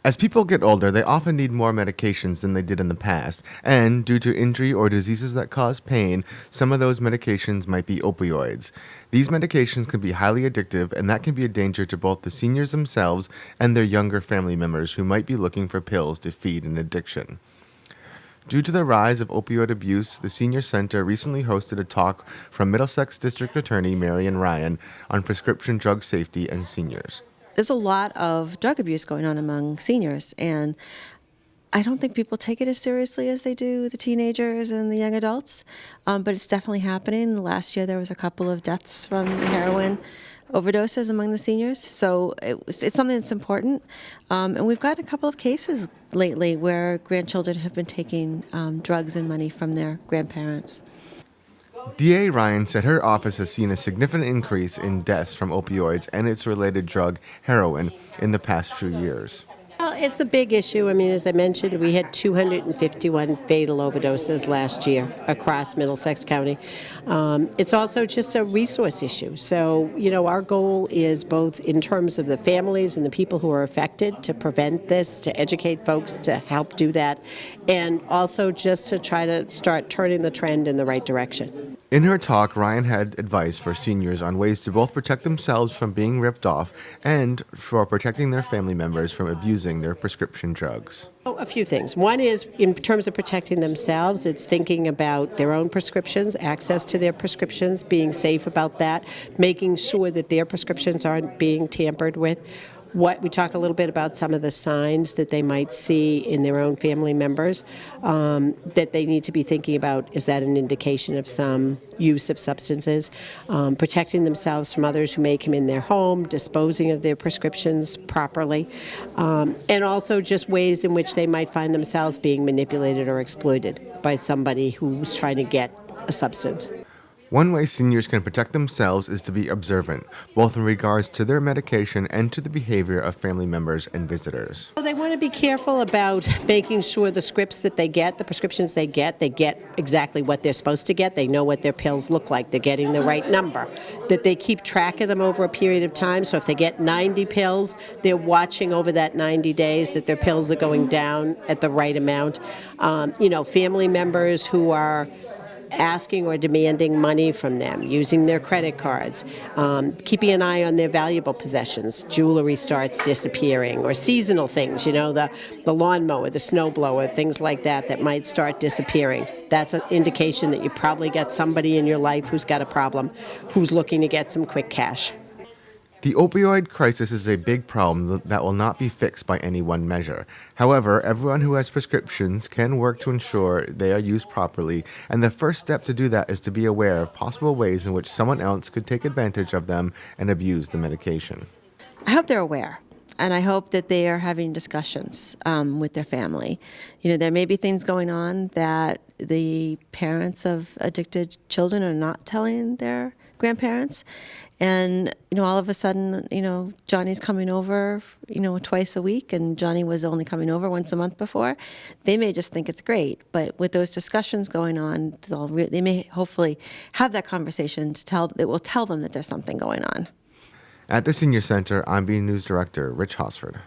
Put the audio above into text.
As people get older, they often need more medications than they did in the past, and due to injury or diseases that cause pain, some of those medications might be opioids. These medications can be highly addictive, and that can be a danger to both the seniors themselves and their younger family members who might be looking for pills to feed an addiction. Due to the rise of opioid abuse, the Senior Center recently hosted a talk from Middlesex District Attorney Marian Ryan on prescription drug safety and seniors. There's a lot of drug abuse going on among seniors, and I don't think people take it as seriously as they do the teenagers and the young adults, but it's definitely happening. Last year there was a couple of deaths from heroin overdoses among the seniors, so it's something that's important. And we've got a couple of cases lately where grandchildren have been taking drugs and money from their grandparents. DA Ryan said her office has seen a significant increase in deaths from opioids and its related drug, heroin, in the past few years. Well, it's a big issue. I mean, as I mentioned, we had 251 fatal overdoses last year across Middlesex County. It's also just a resource issue. So, our goal is both in terms of the families and the people who are affected to prevent this, to educate folks to help do that, and also just to try to start turning the trend in the right direction. In her talk, Ryan had advice for seniors on ways to both protect themselves from being ripped off and for protecting their family members from abusing their prescription drugs. A few things. One is, in terms of protecting themselves, it's thinking about their own prescriptions, access to their prescriptions, being safe about that, making sure that their prescriptions aren't being tampered with. We talk a little bit about some of the signs that they might see in their own family members that they need to be thinking about. Is that an indication of some use of substances? Protecting themselves from others who may come in their home, disposing of their prescriptions properly, and also just ways in which they might find themselves being manipulated or exploited by somebody who's trying to get a substance. One way seniors can protect themselves is to be observant, both in regards to their medication and to the behavior of family members and visitors. They want to be careful about making sure the scripts that they get, the prescriptions they get exactly what they're supposed to get. They know what their pills look like. They're getting the right number. That they keep track of them over a period of time. So if they get 90 pills, they're watching over that 90 days that their pills are going down at the right amount. Family members who are asking or demanding money from them, using their credit cards, keeping an eye on their valuable possessions. Jewelry starts disappearing, or seasonal things, the lawnmower, the snowblower, things like that might start disappearing. That's an indication that you probably got somebody in your life who's got a problem, who's looking to get some quick cash. The opioid crisis is a big problem that will not be fixed by any one measure. However, everyone who has prescriptions can work to ensure they are used properly, and the first step to do that is to be aware of possible ways in which someone else could take advantage of them and abuse the medication. I hope they're aware. And I hope that they are having discussions with their family. There may be things going on that the parents of addicted children are not telling their grandparents. And, all of a sudden, Johnny's coming over, twice a week, and Johnny was only coming over once a month before. They may just think it's great. But with those discussions going on, they may hopefully have that conversation that will tell them that there's something going on. At the Senior Center, I'm Being News Director Rich Hosford.